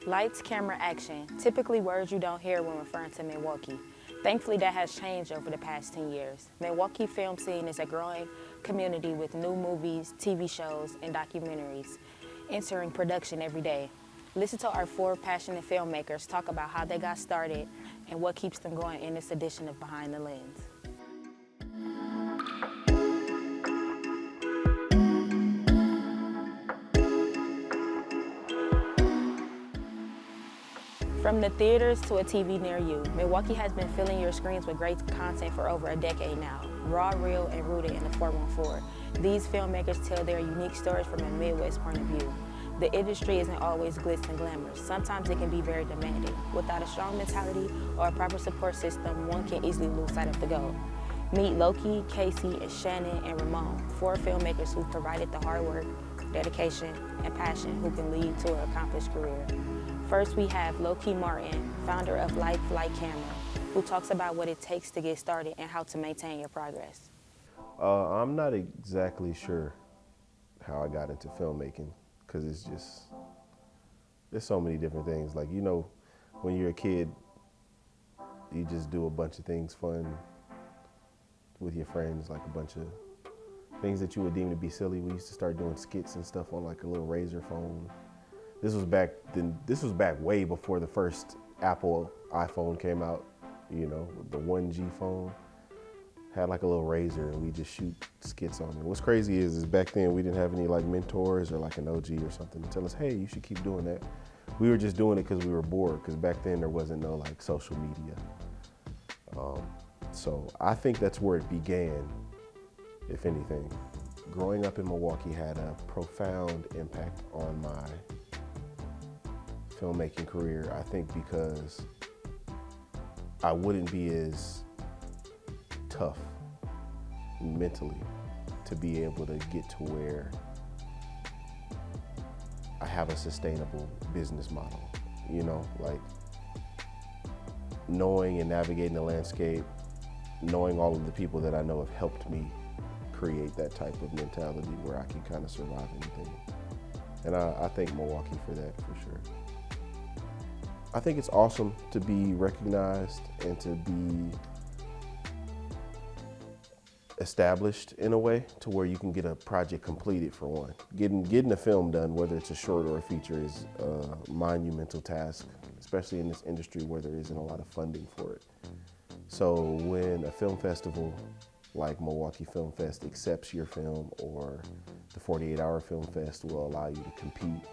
Lights, camera, action, typically words you don't hear when referring to Milwaukee. Thankfully, that has changed over the past 10 years. Milwaukee film scene is a growing community with new movies, TV shows, and documentaries entering production every day. Listen to our 4 passionate filmmakers talk about how they got started and what keeps them going in this edition of Behind the Lens. From the theaters to a TV near you, Milwaukee has been filling your screens with great content for over a decade now. Raw, real, and rooted in the 414. These filmmakers tell their unique stories from a Midwest point of view. The industry isn't always glitz and glamorous. Sometimes it can be very demanding. Without a strong mentality or a proper support system, one can easily lose sight of the goal. Meet Loki, Casey, and Shannon and Ramon, 4 filmmakers who provided the hard work, dedication, and passion who can lead to an accomplished career. First, we have Loki Martin, founder of Light Flight Camera, who talks about what it takes to get started and how to maintain your progress. I'm not exactly sure how I got into filmmaking, because there's so many different things. Like, you know, when you're a kid, you just do a bunch of things fun with your friends, like a bunch of things that you would deem to be silly. We used to start doing skits and stuff on like a little razor phone. This was back way before the first Apple iPhone came out, you know, the 1G phone. Had like a little razor and we just shoot skits on it. What's crazy is back then we didn't have any like mentors or like an OG or something to tell us, hey, you should keep doing that. We were just doing it because we were bored, because back then there wasn't no like social media. So I think that's where it began, if anything. Growing up in Milwaukee had a profound impact on my filmmaking career, I think, because I wouldn't be as tough mentally to be able to get to where I have a sustainable business model, you know, like knowing and navigating the landscape, knowing all of the people that I know have helped me create that type of mentality where I can kind of survive anything. And I thank Milwaukee for that, for sure. I think it's awesome to be recognized and to be established in a way to where you can get a project completed, for one. Getting a film done, whether it's a short or a feature, is a monumental task, especially in this industry where there isn't a lot of funding for it. So when a film festival like Milwaukee Film Fest accepts your film, or the 48-Hour Film Fest will allow you to compete,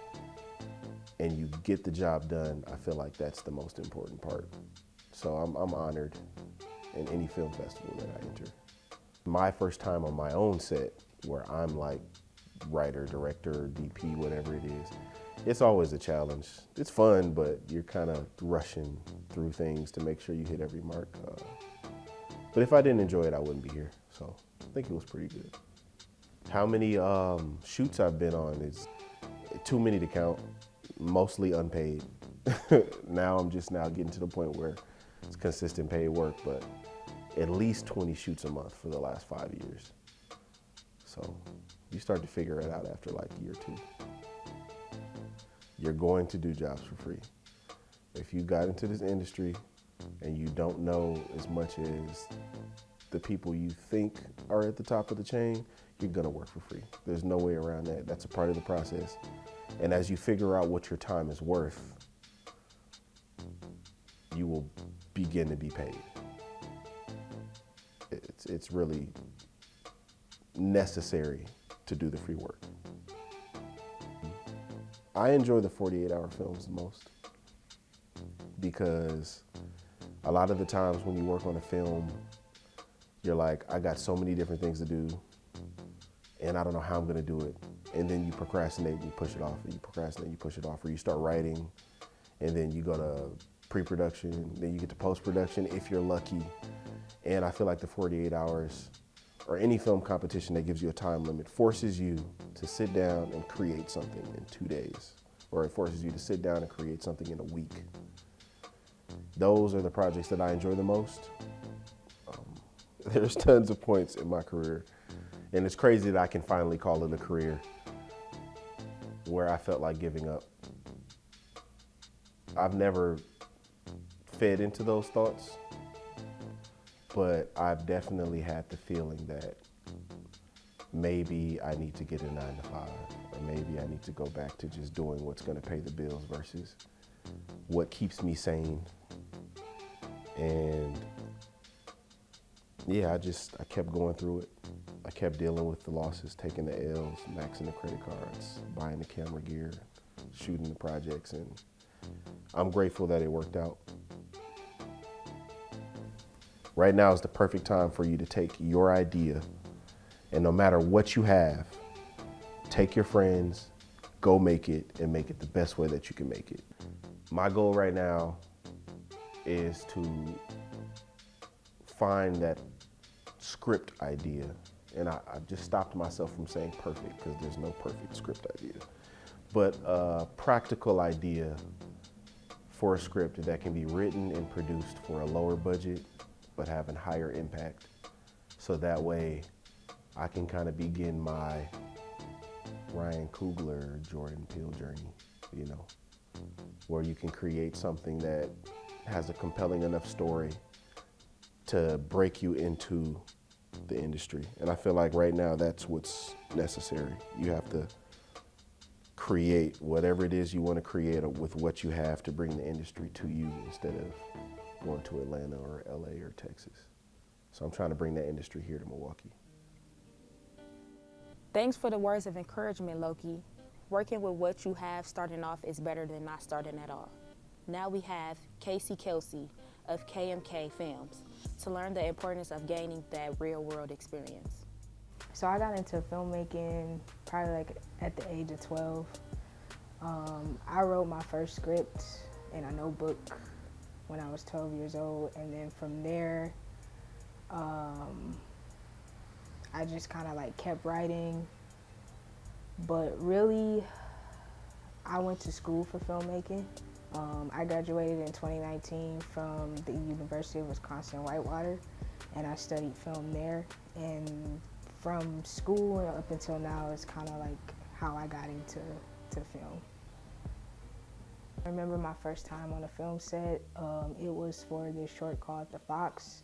and you get the job done, I feel like that's the most important part. So I'm honored in any film festival that I enter. My first time on my own set, where I'm like writer, director, DP, whatever it is, it's always a challenge. It's fun, but you're kind of rushing through things to make sure you hit every mark. But if I didn't enjoy it, I wouldn't be here. So I think it was pretty good. How many shoots I've been on is too many to count. Mostly unpaid. Now I'm just getting to the point where it's consistent paid work, but at least 20 shoots a month for the last 5 years. So you start to figure it out after like year 2. You're going to do jobs for free. If you got into this industry and you don't know as much as the people you think are at the top of the chain, you're gonna work for free. There's no way around that. That's a part of the process. And as you figure out what your time is worth, you will begin to be paid. It's really necessary to do the free work. I enjoy the 48-hour films the most, because a lot of the times when you work on a film, you're like, I got so many different things to do and I don't know how I'm gonna do it. And then you procrastinate and you push it off, and you procrastinate and you push it off, or you start writing and then you go to pre-production, then you get to post-production if you're lucky. And I feel like the 48 hours or any film competition that gives you a time limit forces you to sit down and create something in 2 days, or it forces you to sit down and create something in a week. Those are the projects that I enjoy the most. There's tons of points in my career, and it's crazy that I can finally call it a career, where I felt like giving up. I've never fed into those thoughts, but I've definitely had the feeling that maybe I need to get a 9-to-5, or maybe I need to go back to just doing what's going to pay the bills versus what keeps me sane. And yeah, I kept going through it. I kept dealing with the losses, taking the L's, maxing the credit cards, buying the camera gear, shooting the projects, and I'm grateful that it worked out. Right now is the perfect time for you to take your idea, and no matter what you have, take your friends, go make it, and make it the best way that you can make it. My goal right now is to find that script idea. And I just stopped myself from saying perfect, because there's no perfect script idea. But a practical idea for a script that can be written and produced for a lower budget, but having higher impact. So that way I can kind of begin my Ryan Coogler, Jordan Peele journey, you know, where you can create something that has a compelling enough story to break you into the industry. And I feel like right now that's what's necessary. You have to create whatever it is you want to create with what you have to bring the industry to you, instead of going to Atlanta or LA or Texas. So I'm trying to bring that industry here to Milwaukee. Thanks for the words of encouragement, Loki. Working with what you have starting off is better than not starting at all. Now we have Casey Kelsey of KMK Films to learn the importance of gaining that real world experience. So I got into filmmaking probably like at the age of 12. I wrote my first script in a notebook when I was 12 years old, and then from there, I just kind of like kept writing. But really, I went to school for filmmaking. I graduated in 2019 from the University of Wisconsin-Whitewater, and I studied film there. And from school up until now, it's kind of like how I got into film. I remember my first time on a film set. It was for this short called The Fox.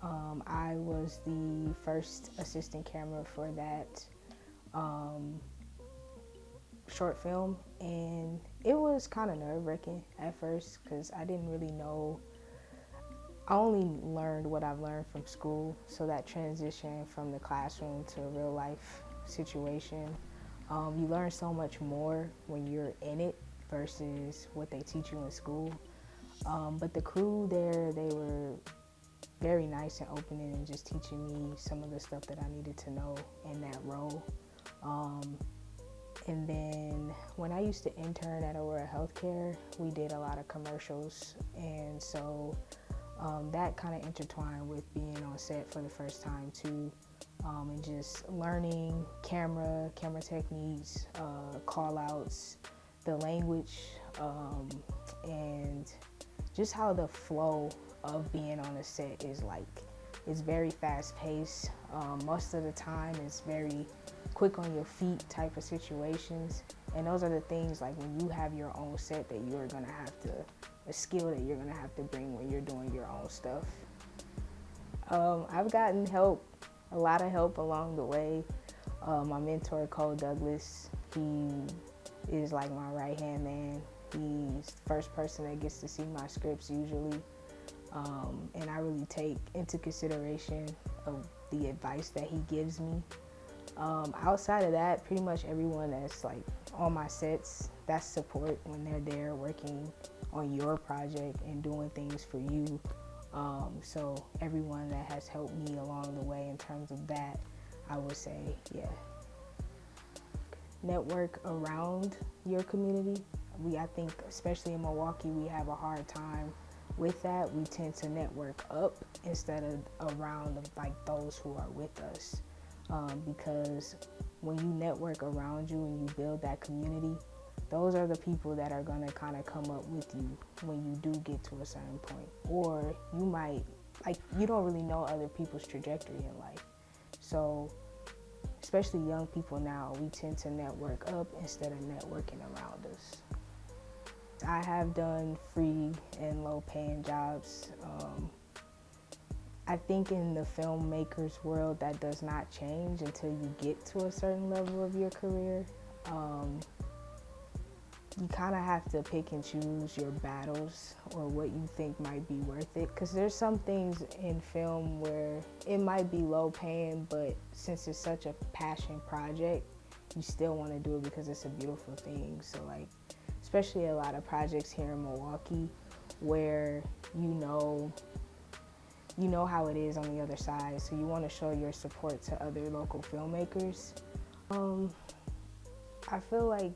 I was the first assistant camera for that short film, and it was kind of nerve-wracking at first because I didn't really know. I only learned what I've learned from school, so that transition from the classroom to a real life situation, you learn so much more when you're in it versus what they teach you in school. But the crew there, they were very nice and opening and just teaching me some of the stuff that I needed to know in that role. And then when I used to intern at Aurora Healthcare, we did a lot of commercials, and so that kind of intertwined with being on set for the first time too, and just learning camera techniques, call outs, the language, and just how the flow of being on a set is like. It's very fast paced. Most of the time it's very quick on your feet type of situations. And those are the things, like when you have your own set, that you're gonna have to, a skill that you're gonna have to bring when you're doing your own stuff. I've gotten help, a lot of help along the way. My mentor, Cole Douglas, he is like my right-hand man. He's the first person that gets to see my scripts usually. And I really take into consideration of the advice that he gives me. Outside of that, pretty much everyone that's like on my sets, that's support when they're there working on your project and doing things for you. So everyone that has helped me along the way in terms of that, I would say, yeah. Network around your community. I think, especially in Milwaukee, we have a hard time with that. We tend to network up instead of around like those who are with us, because when you network around you and you build that community, those are the people that are going to kind of come up with you when you do get to a certain point. Or you might, like, you don't really know other people's trajectory in life. So especially young people now, we tend to network up instead of networking around us. I have done free and low paying jobs. I think in the filmmaker's world that does not change until you get to a certain level of your career. You kind of have to pick and choose your battles or what you think might be worth it. Because there's some things in film where it might be low paying, but since it's such a passion project, you still want to do it because it's a beautiful thing. So like, especially a lot of projects here in Milwaukee where you know how it is on the other side, so you want to show your support to other local filmmakers. I feel like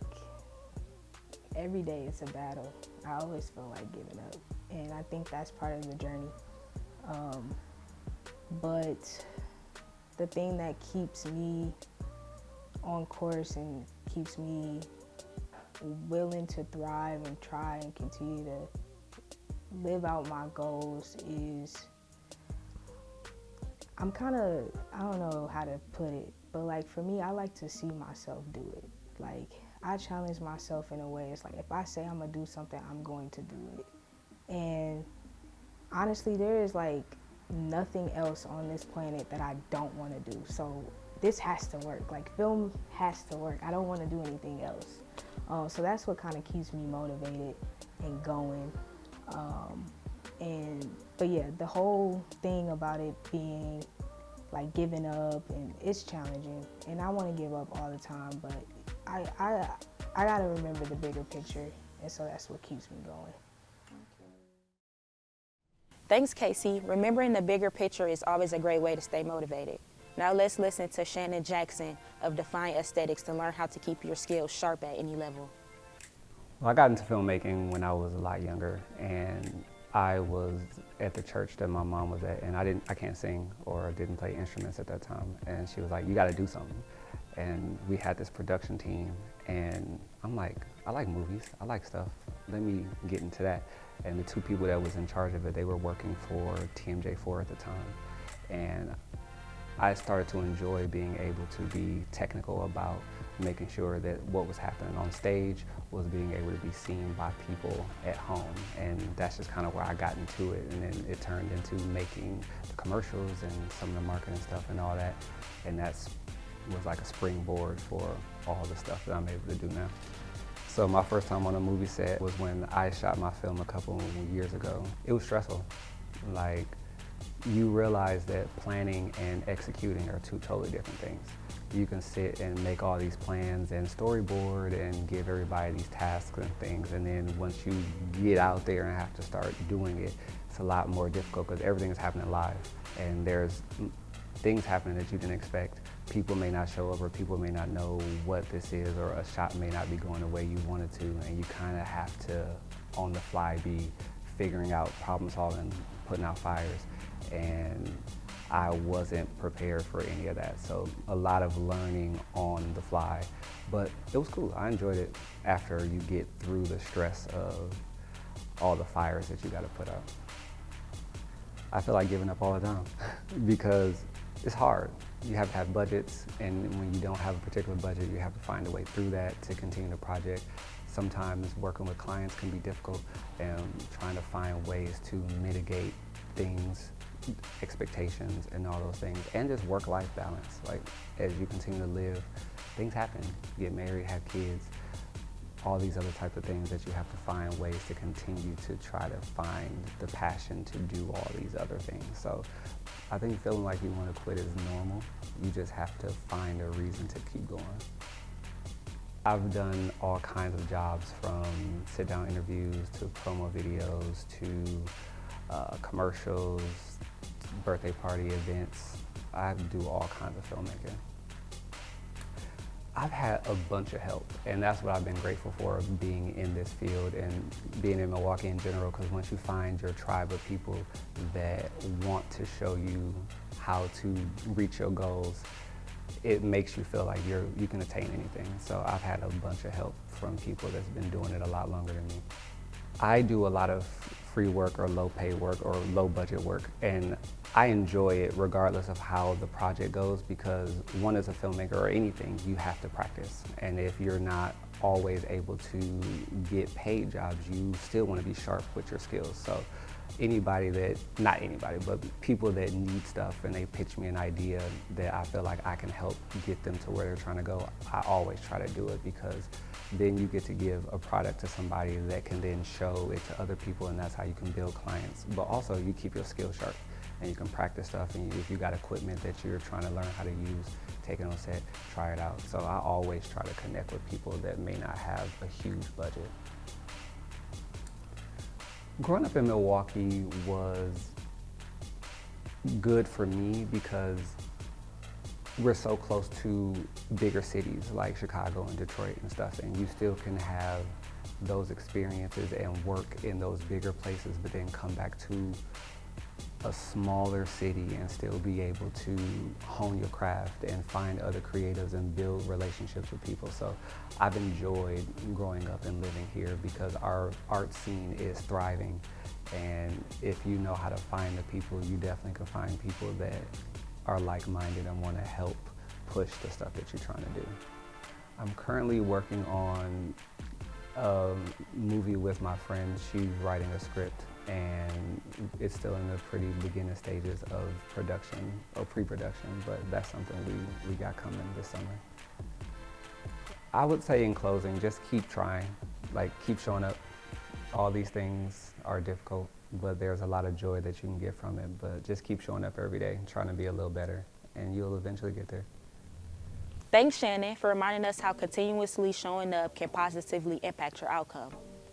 every day it's a battle. I always feel like giving up, and I think that's part of the journey. But the thing that keeps me on course and keeps me willing to thrive and try and continue to live out my goals is I don't know how to put it, but like for me, I like to see myself do it. Like I challenge myself in a way. It's like if I say I'm gonna do something, I'm going to do it. And honestly, there is like nothing else on this planet that I don't want to do. So this has to work. Like film has to work. I don't want to do anything else. So that's what kind of keeps me motivated and going. But yeah, the whole thing about it being like giving up, and it's challenging, and I want to give up all the time, but I gotta remember the bigger picture, and so that's what keeps me going. Thanks, Casey. Remembering the bigger picture is always a great way to stay motivated. Now let's listen to Shannon Jackson of Define Aesthetics to learn how to keep your skills sharp at any level. Well, I got into filmmaking when I was a lot younger, and I was at the church that my mom was at, and I can't sing or didn't play instruments at that time. And she was like, "You got to do something." And we had this production team, and I'm like, I like movies, I like stuff. Let me get into that. And the two people that was in charge of it, they were working for TMJ4 at the time, and I started to enjoy being able to be technical about making sure that what was happening on stage was being able to be seen by people at home. And that's just kind of where I got into it. And then it turned into making the commercials and some of the marketing stuff and all that. And was like a springboard for all the stuff that I'm able to do now. So my first time on a movie set was when I shot my film a couple years ago. It was stressful. Like, you realize that planning and executing are two totally different things. You can sit and make all these plans and storyboard and give everybody these tasks and things, and then once you get out there and have to start doing it, it's a lot more difficult because everything is happening live, and there's things happening that you didn't expect. People may not show up, or people may not know what this is, or a shot may not be going the way you want it to, and you kind of have to, on the fly, be figuring out, problem solving, putting out fires. And I wasn't prepared for any of that. So a lot of learning on the fly, but it was cool. I enjoyed it after you get through the stress of all the fires that you got to put out. I feel like giving up all the time because it's hard. You have to have budgets, and when you don't have a particular budget, you have to find a way through that to continue the project. Sometimes working with clients can be difficult, and trying to find ways to mitigate things, expectations and all those things, and just work-life balance. Like, as you continue to live, things happen. You get married, have kids, all these other types of things that you have to find ways to continue to try to find the passion to do all these other things. So I think feeling like you want to quit is normal. You just have to find a reason to keep going. I've done all kinds of jobs, from sit-down interviews to promo videos to commercials, birthday party events. I do all kinds of filmmaking. I've had a bunch of help, and that's what I've been grateful for, being in this field and being in Milwaukee in general, because once you find your tribe of people that want to show you how to reach your goals, it makes you feel like you can attain anything. So I've had a bunch of help from people that's been doing it a lot longer than me. I do a lot of free work or low pay work or low budget work, and I enjoy it regardless of how the project goes, because one, as a filmmaker or anything, you have to practice. And if you're not always able to get paid jobs, you still want to be sharp with your skills. So anybody that, not anybody, but people that need stuff and they pitch me an idea that I feel like I can help get them to where they're trying to go, I always try to do it, because then you get to give a product to somebody that can then show it to other people, and that's how you can build clients. But also you keep your skills sharp and you can practice stuff, and if you got equipment that you're trying to learn how to use, take it on set, try it out. So I always try to connect with people that may not have a huge budget. Growing up in Milwaukee was good for me because we're so close to bigger cities like Chicago and Detroit and stuff, and you still can have those experiences and work in those bigger places, but then come back to a smaller city and still be able to hone your craft and find other creatives and build relationships with people. So I've enjoyed growing up and living here because our art scene is thriving, and if you know how to find the people, you definitely can find people that are like-minded and want to help push the stuff that you're trying to do. I'm currently working on a movie with my friend. She's writing a script, and it's still in the pretty beginning stages of production or pre-production, but that's something we got coming this summer. I would say in closing, just keep trying, like keep showing up. All these things are difficult, but there's a lot of joy that you can get from it, but just keep showing up every day, trying to be a little better, and you'll eventually get there. Thanks, Shannon, for reminding us how continuously showing up can positively impact your outcome.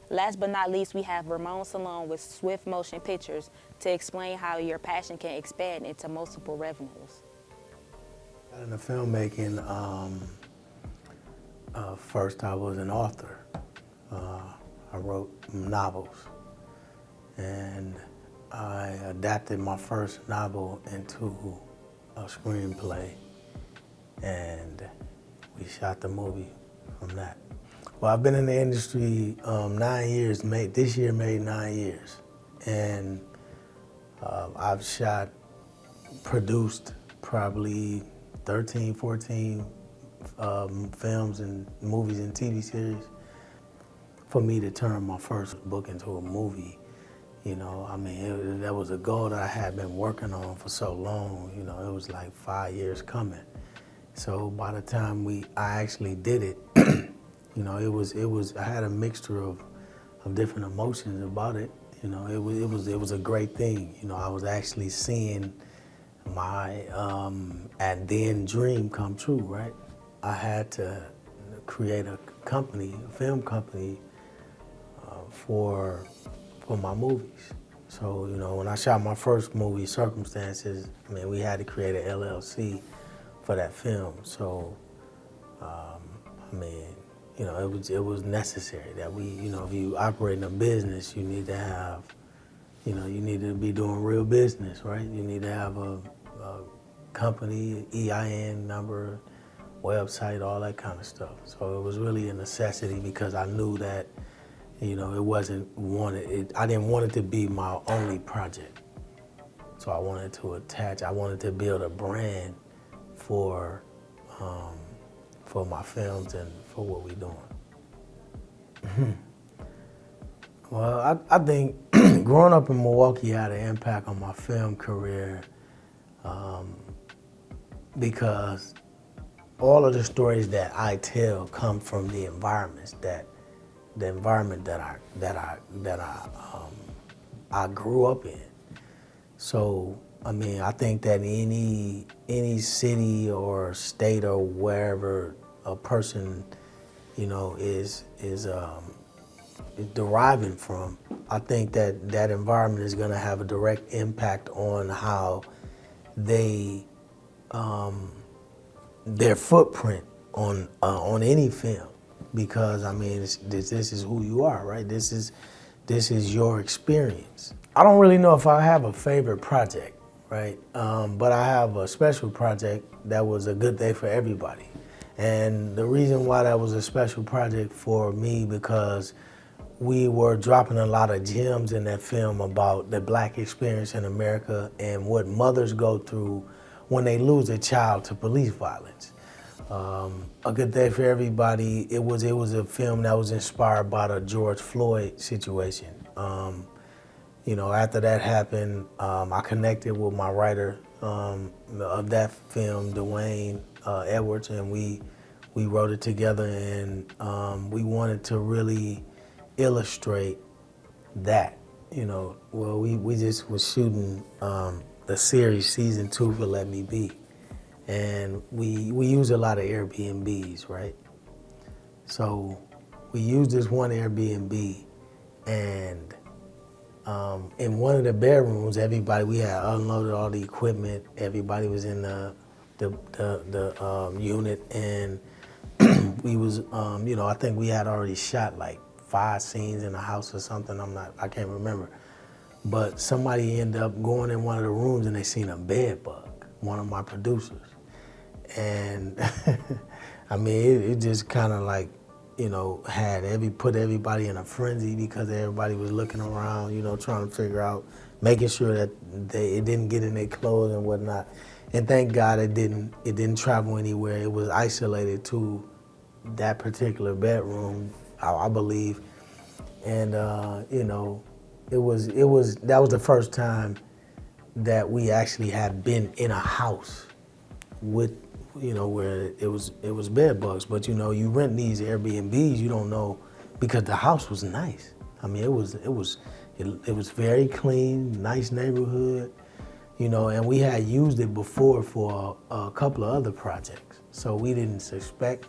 Last but not least, we have Ramon Salone with Swift Motion Pictures to explain how your passion can expand into multiple revenues. In the filmmaking, first I was an author. I wrote novels, and I adapted my first novel into a screenplay, and we shot the movie from that. Well, I've been in the industry 9 years, this year made 9 years. And I've produced probably 13, 14 films and movies and TV series. For me to turn my first book into a movie, you know, I mean, that was a goal that I had been working on for so long. You know, it was like 5 years coming. So by the time I actually did it, you know, I had a mixture of different emotions about it. You know, it was a great thing. You know, I was actually seeing my and then dream come true, right? I had to create a company, a film company, for my movies. So, you know, when I shot my first movie, Circumstances, I mean, we had to create an LLC for that film. So, I mean, you know, it was necessary that you know, if you operate in a business, you need to have, you know, you need to be doing real business, right? You need to have a company, EIN number, website, all that kind of stuff. So it was really a necessity because I knew that, you know, I didn't want it to be my only project. So I wanted to build a brand for my films and for what we're doing. Well, I think growing up in Milwaukee had an impact on my film career because all of the stories that I tell come from the environment that I grew up in. So, I mean, I think that any city or state or wherever a person, you know, is deriving from, I think that environment is going to have a direct impact on how their footprint on any film, because I mean this is who you are, right? This is your experience. I don't really know if I have a favorite project, right? But I have a special project that was a good day for everybody. And the reason why that was a special project for me, because we were dropping a lot of gems in that film about the Black experience in America and what mothers go through when they lose a child to police violence. A Good Day for Everybody, it was a film that was inspired by the George Floyd situation. You know, after that happened, I connected with my writer of that film, Dwayne Edwards, and we wrote it together, and we wanted to really illustrate that. You know, well, we just was shooting the series season 2 for Let Me Be, and we use a lot of Airbnbs, right? So we used this one Airbnb, and in one of the bedrooms, we had unloaded all the equipment. Everybody was in the unit, and we was, you know, I think we had already shot like 5 scenes in the house or something. I can't remember. But somebody ended up going in one of the rooms and they seen a bed bug, one of my producers. And I mean, it just kind of like, you know, put everybody in a frenzy because everybody was looking around, you know, trying to figure out, making sure that it didn't get in their clothes and whatnot. And thank God it didn't travel anywhere. It was isolated to that particular bedroom, I believe. And you know, that was the first time that we actually had been in a house with, you know, where it was bed bugs. But you know, you rent these Airbnbs, you don't know, because the house was nice. I mean, it was very clean, nice neighborhood, you know, and we had used it before for a couple of other projects, so we didn't suspect,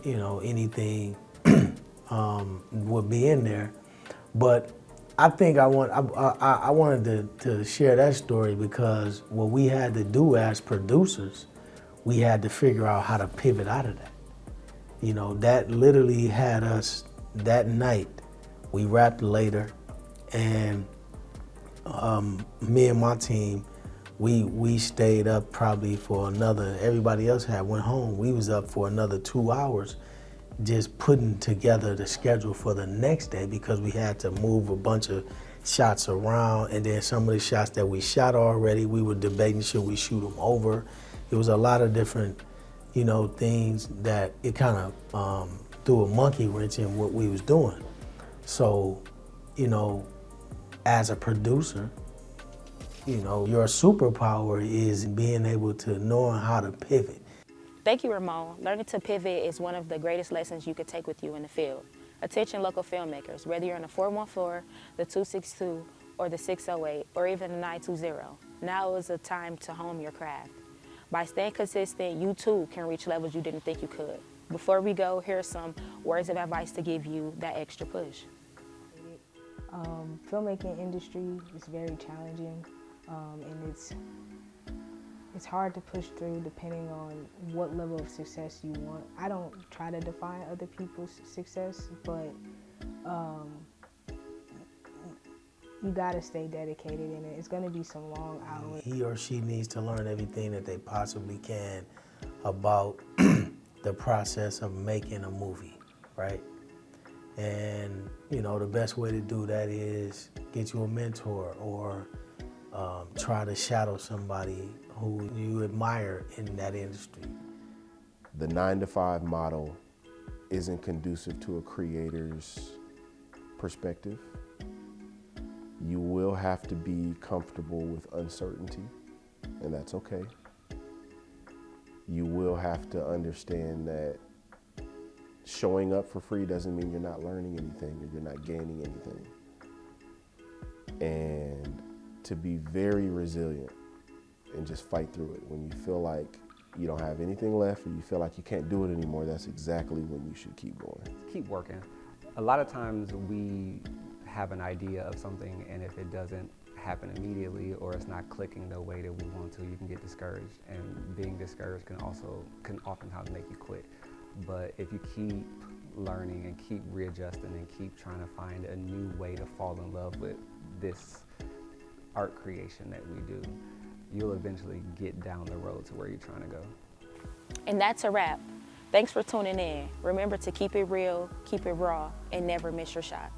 you know, anything would be in there. But I think I wanted to share that story because what we had to do as producers, we had to figure out how to pivot out of that. You know, that literally had us that night. We wrapped later, and me and my team, we stayed up probably for another, everybody else went home. We was up for another 2 hours just putting together the schedule for the next day because we had to move a bunch of shots around, and then some of the shots that we shot already, we were debating should we shoot them over. It was a lot of different, you know, things that it kind of threw a monkey wrench in what we was doing. So, you know, as a producer, you know, your superpower is being able to knowing how to pivot. Thank you, Ramon. Learning to pivot is one of the greatest lessons you could take with you in the field. Attention local filmmakers, whether you're in the 414, the 262, or the 608, or even the 920, now is a time to hone your craft. By staying consistent, you too can reach levels you didn't think you could. Before we go, here's some words of advice to give you that extra push. Filmmaking industry is very challenging, and it's hard to push through depending on what level of success you want. I don't try to define other people's success, but you gotta stay dedicated in it. It's gonna be some long hours. He or she needs to learn everything that they possibly can about the process of making a movie, right? And you know, the best way to do that is get you a mentor or try to shadow somebody who you admire in that industry. The 9-to-5 model isn't conducive to a creator's perspective. You will have to be comfortable with uncertainty, and that's okay. You will have to understand that showing up for free doesn't mean you're not learning anything or you're not gaining anything. And to be very resilient and just fight through it. When you feel like you don't have anything left or you feel like you can't do it anymore, that's exactly when you should keep going. Keep working. A lot of times we have an idea of something, and if it doesn't happen immediately or it's not clicking the way that we want to, you can get discouraged. And being discouraged can oftentimes make you quit. But if you keep learning and keep readjusting and keep trying to find a new way to fall in love with this art creation that we do, you'll eventually get down the road to where you're trying to go. And that's a wrap. Thanks for tuning in. Remember to keep it real, keep it raw, and never miss your shot.